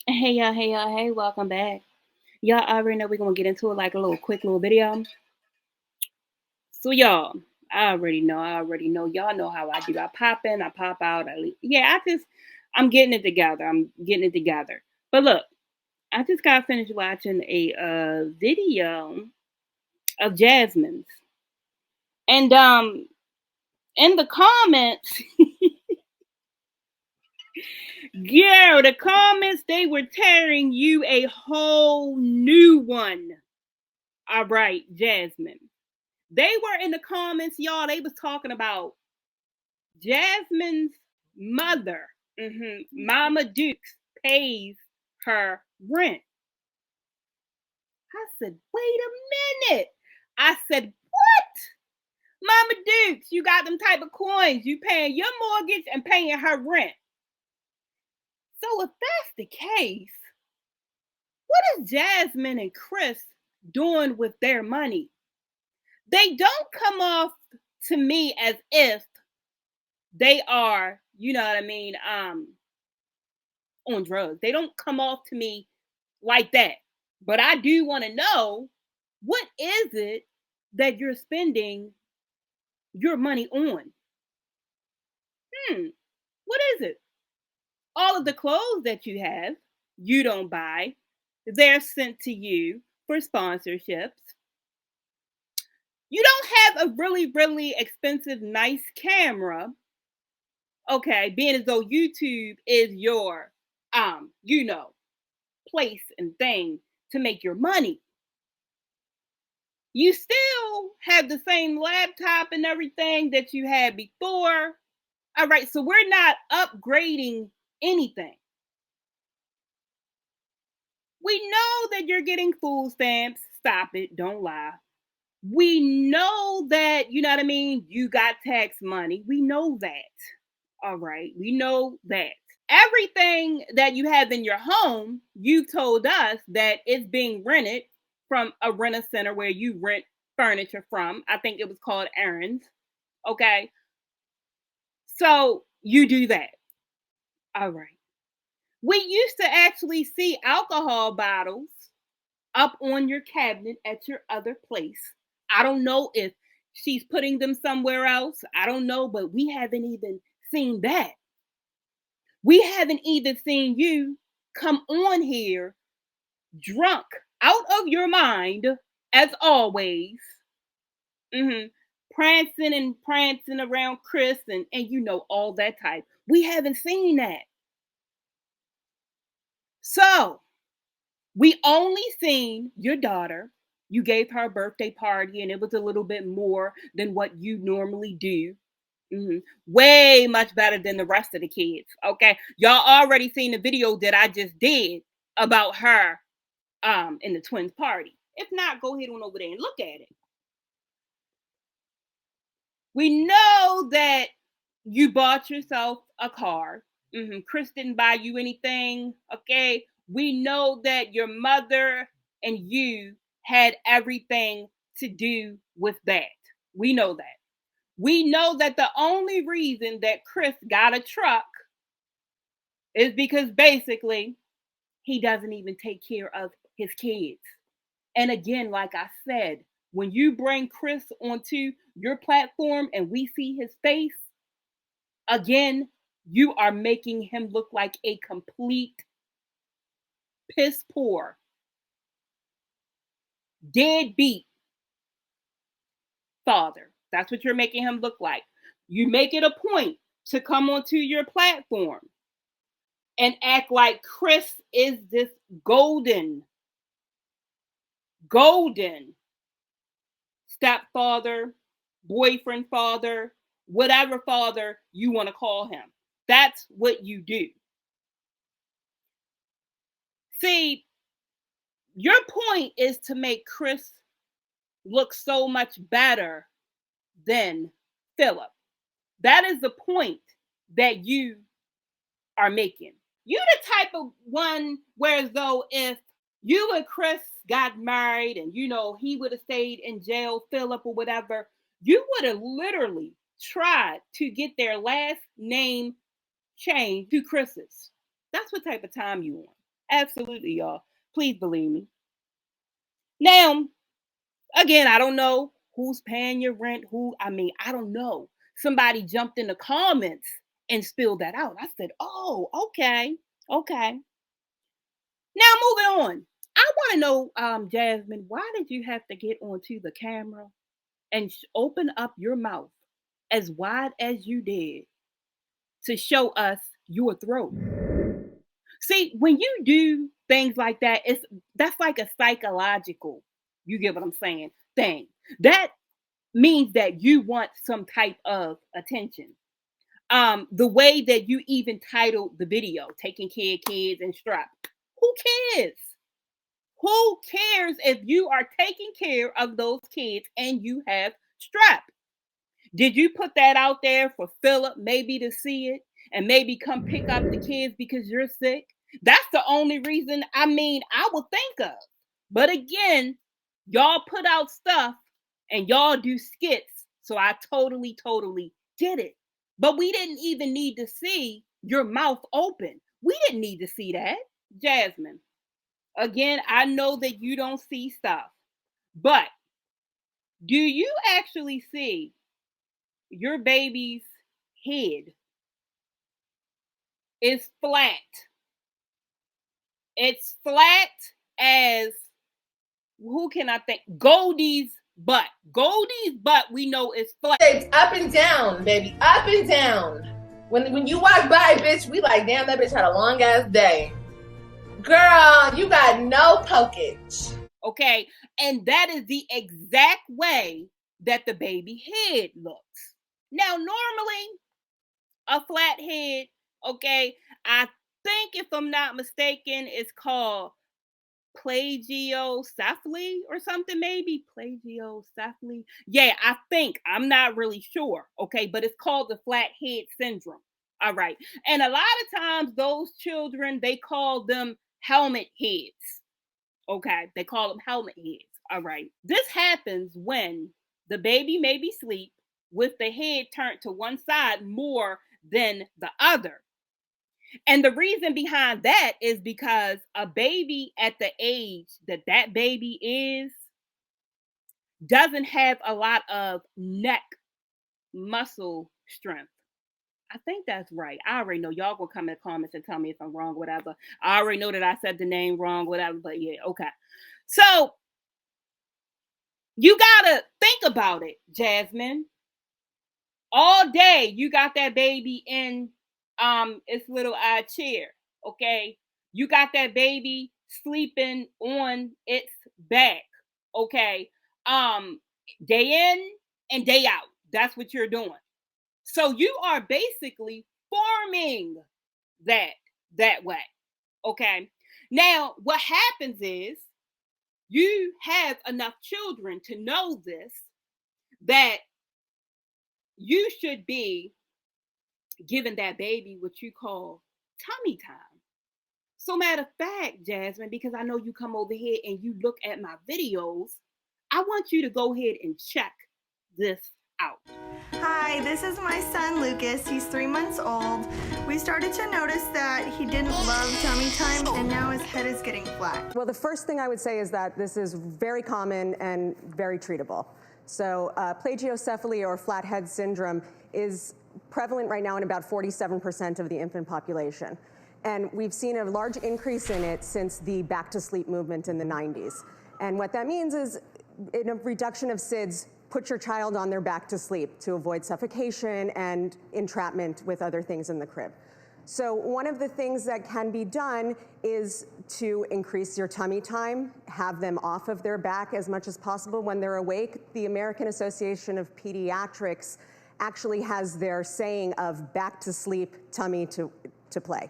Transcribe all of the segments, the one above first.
Hey, welcome back. Y'all already know we're gonna get into it like a little quick little video. So y'all, I already know. Y'all know how I do. I pop in, I pop out, I leave. Yeah, I'm getting it together. I'm getting it together. But look, I just got finished watching a video of Jasmine's. And in the comments, yeah, the comments they were tearing you a whole new one. All right, Jasmine. They were in the comments, y'all. They was talking about Jasmine's mother, Mama Dukes, pays her rent. I said, wait a minute. I said, what? Mama Dukes, you got them type of coins. You paying your mortgage and paying her rent. So if that's the case, what is Jasmine and Chris doing with their money? They don't come off to me as if they are, you know what I mean, on drugs. They don't come off to me like that. But I do want to know, what is it that you're spending your money on? Hmm, what is it? All of the clothes that you have, you don't buy. They're sent to you for sponsorships. You don't have a really, really expensive, nice camera. Okay, being as though YouTube is your you know, place and thing to make your money. You still have the same laptop and everything that you had before. All right, so we're not upgrading anything. We know that you're getting food stamps. Stop it. Don't lie. We know that, you know what I mean? You got tax money. We know that. All right. We know that. Everything that you have in your home, you told us that it's being rented from a rent center where you rent furniture from. I think it was called Aaron's. Okay. So you do that. All right. We used to actually see alcohol bottles up on your cabinet at your other place. I don't know if she's putting them somewhere else. I don't know, but we haven't even seen that. We haven't even seen you come on here drunk out of your mind, as always, hmm prancing and prancing around Chris and you know all that type. We haven't seen that. So we only seen your daughter. You gave her a birthday party, and it was a little bit more than what you normally do. Way much better than the rest of the kids. Okay, y'all already seen the video that I just did about her in the twins party. If not, go ahead on over there and look at it. We know that you bought yourself a car. Chris didn't buy you anything. Okay. We know that your mother and you had everything to do with that. We know that. We know that the only reason that Chris got a truck is because basically he doesn't even take care of his kids. And again, like I said, when you bring Chris onto your platform and we see his face, again, you are making him look like a complete piss poor, deadbeat father. That's what you're making him look like. You make it a point to come onto your platform and act like Chris is this golden stepfather, boyfriend father, whatever father you want to call him. That's what you do. See, your point is to make Chris look so much better than Philip. That is the point that you are making. You the type of one whereas though if you and Chris got married and you know he would have stayed in jail, Philip or whatever, you would have literally tried to get their last name changed to Chris's. That's what type of time you on. Absolutely, y'all. Please believe me. Now, again, I don't know who's paying your rent, I don't know. Somebody jumped in the comments and spilled that out. I said, oh, okay, okay. Now moving on. I want to know, Jasmine, why did you have to get onto the camera and open up your mouth as wide as you did to show us your throat? See, when you do things like that, that's like a psychological, you get what I'm saying, thing. That means that you want some type of attention. The way that you even titled the video, taking care of kids and strap. Who cares? Who cares if you are taking care of those kids and you have strap? Did you put that out there for Philip maybe to see it and maybe come pick up the kids because you're sick? That's the only reason I will think of. But again, y'all put out stuff and y'all do skits. So I totally, totally get it. But we didn't even need to see your mouth open. We didn't need to see that. Jasmine, again, I know that you don't see stuff, but do you actually see your baby's head is flat? It's flat as, who can I think? Goldie's butt. Goldie's butt, we know is flat. It's up and down, baby. Up and down. When you walk by, bitch, we like, damn, that bitch had a long ass day. Girl, you got no pokage. Okay, and that is the exact way that the baby head looks. Now, normally, a flat head, okay, I think if I'm not mistaken, it's called plagiocephaly or something, maybe plagiocephaly. Yeah, I think, I'm not really sure, okay, but it's called the flat head syndrome. All right, and a lot of times those children, they call them helmet heads. Okay, they call them helmet heads. All right, this happens when the baby may be asleep with the head turned to one side more than the other. And the reason behind that is because a baby at the age that that baby is doesn't have a lot of neck muscle strength. I think that's right. I already know y'all gonna come in the comments and tell me if I'm wrong, whatever. I already know that I said the name wrong, whatever, but yeah, okay. So you gotta think about it, Jasmine. All day you got that baby in its little chair, okay? You got that baby sleeping on its back, okay? Um Day in and day out. That's what you're doing. So you are basically forming that that way, okay? Now, what happens is you have enough children to know this, that you should be giving that baby what you call tummy time. So, matter of fact, Jasmine, because I know you come over here and you look at my videos, I want you to go ahead and check this out. Hi, this is my son Lucas. He's 3 months old. We started to notice that he didn't love tummy time and now his head is getting flat. Well, the first thing I would say is that this is very common and very treatable. So plagiocephaly or flathead syndrome is prevalent right now in about 47% of the infant population. And we've seen a large increase in it since the back to sleep movement in the 90s. And what that means is in a reduction of SIDS, put your child on their back to sleep to avoid suffocation and entrapment with other things in the crib. So one of the things that can be done is to increase your tummy time, have them off of their back as much as possible when they're awake. The American Association of Pediatrics actually has their saying of back to sleep, tummy to play.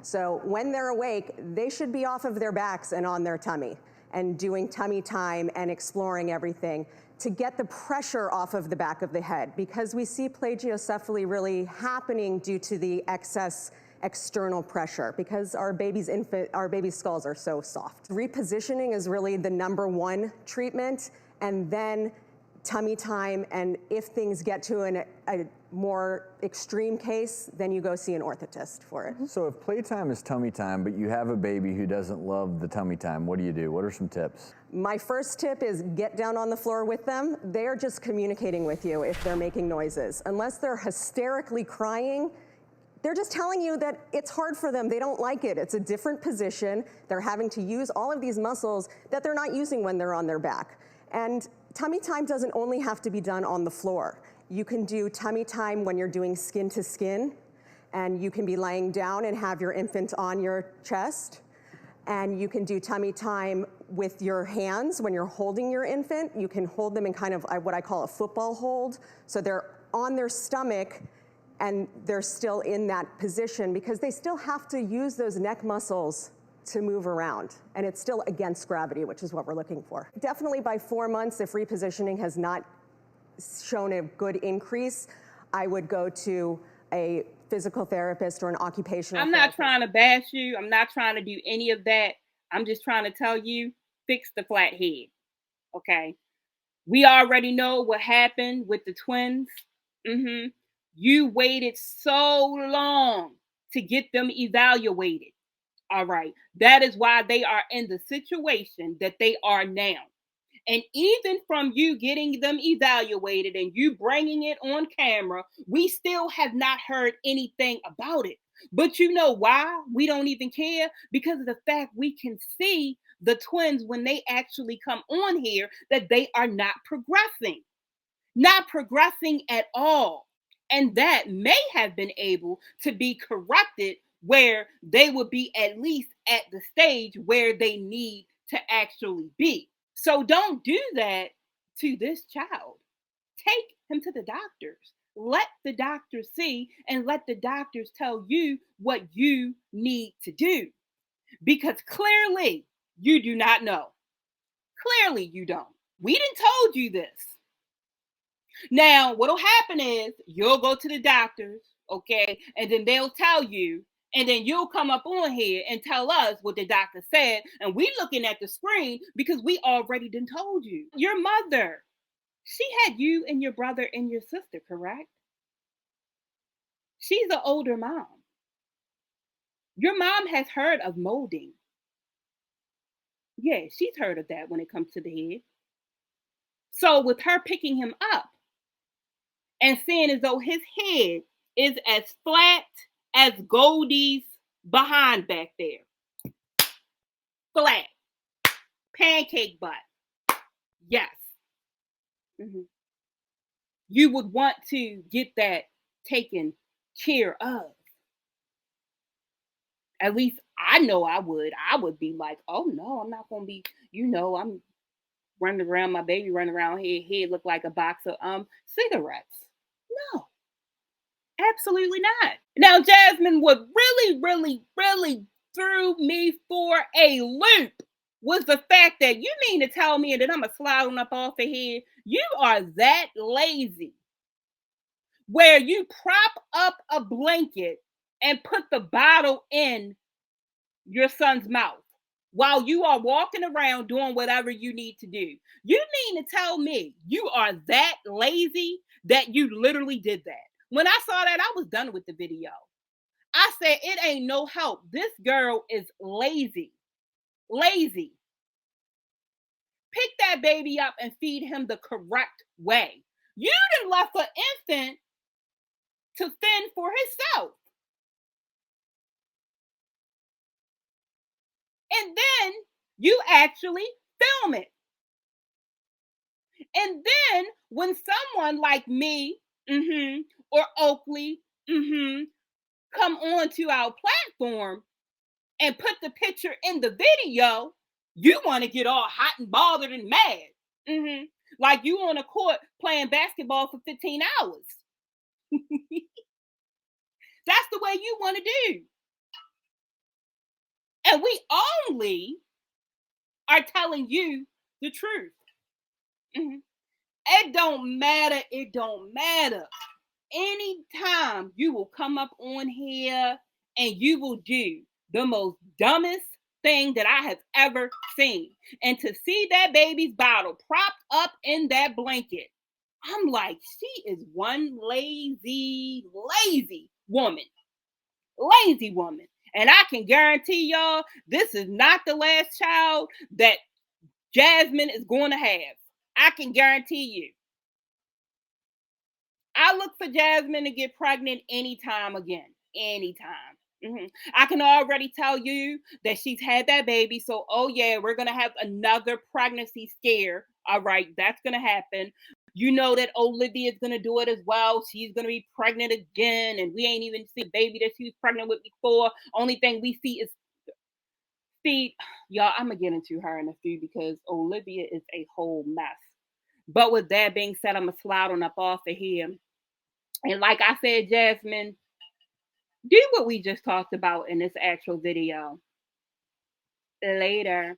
So when they're awake, they should be off of their backs and on their tummy and doing tummy time and exploring everything to get the pressure off of the back of the head, because we see plagiocephaly really happening due to the excess external pressure because our baby's skulls are so soft. Repositioning is really the #1 treatment, and then tummy time, and if things get to a more extreme case, then you go see an orthotist for it. So if playtime is tummy time, but you have a baby who doesn't love the tummy time, what do you do? What are some tips? My first tip is get down on the floor with them. They are just communicating with you if they're making noises. Unless they're hysterically crying, they're just telling you that it's hard for them. They don't like it. It's a different position. They're having to use all of these muscles that they're not using when they're on their back. And tummy time doesn't only have to be done on the floor. You can do tummy time when you're doing skin to skin, and you can be laying down and have your infant on your chest. And you can do tummy time with your hands when you're holding your infant. You can hold them in kind of what I call a football hold. So they're on their stomach and they're still in that position because they still have to use those neck muscles to move around. And it's still against gravity, which is what we're looking for. Definitely by 4 months, if repositioning has not shown a good increase, I would go to a physical therapist or an occupational I'm therapist. not trying to bash you. I'm not trying to do any of that. I'm just trying to tell you, fix the flat head. Okay. We already know what happened with the twins. You waited so long to get them evaluated. All right. That is why they are in the situation that they are now. And even from you getting them evaluated and you bringing it on camera, we still have not heard anything about it. But you know why we don't even care? Because of the fact we can see the twins when they actually come on here that they are not progressing at all. And that may have been able to be corrected where they would be at least at the stage where they need to actually be. So don't do that to this child. Take him to the doctors. Let the doctors see and let the doctors tell you what you need to do. Because clearly you do not know. Clearly you don't. We didn't told you this. Now, what'll happen is you'll go to the doctors, okay, and then they'll tell you, and then you'll come up on here and tell us what the doctor said, and we looking at the screen because we already done told you. Your mother, she had you and your brother and your sister, correct? She's an older mom. Your mom has heard of molding. Yeah, she's heard of that when it comes to the head. So with her picking him up and seeing as though his head is as flat as Goldie's behind back there. Flat. Pancake butt. Yes. You would want to get that taken care of. At least I know I would. I would be like, oh no, I'm not going to be, I'm running around, my baby running around here, head look like a box of cigarettes. No. Absolutely not. Now, Jasmine, what really threw me for a loop was the fact that you mean to tell me that I'm going to slide on up off the head? You are that lazy where you prop up a blanket and put the bottle in your son's mouth while you are walking around doing whatever you need to do. You mean to tell me you are that lazy that you literally did that? When I saw that, I was done with the video. I said, it ain't no help. This girl is lazy. Lazy. Pick that baby up and feed him the correct way. You done left the infant to fend for himself. And then you actually film it. And then when someone like me, or Oakley, come onto our platform and put the picture in the video, you want to get all hot and bothered and mad. Like you on a court playing basketball for 15 hours. That's the way you want to do. And we only are telling you the truth. It don't matter. It don't matter. Anytime you will come up on here and you will do the most dumbest thing that I have ever seen. And to see that baby's bottle propped up in that blanket I'm like, she is one lazy woman. Lazy woman. And I can guarantee y'all, this is not the last child that Jasmine is going to have. I can guarantee you. I look for Jasmine to get pregnant anytime again. Anytime. I can already tell you that she's had that baby. So, oh yeah, we're going to have another pregnancy scare. All right, that's going to happen. You know that Olivia's going to do it as well. She's going to be pregnant again. And we ain't even see a baby that she was pregnant with before. Only thing we see is feet. Y'all, I'm going to get into her in a few because Olivia is a whole mess. But with that being said, I'm going to slide on up off of here. And like I said, Jasmine, do what we just talked about in this actual video. Later.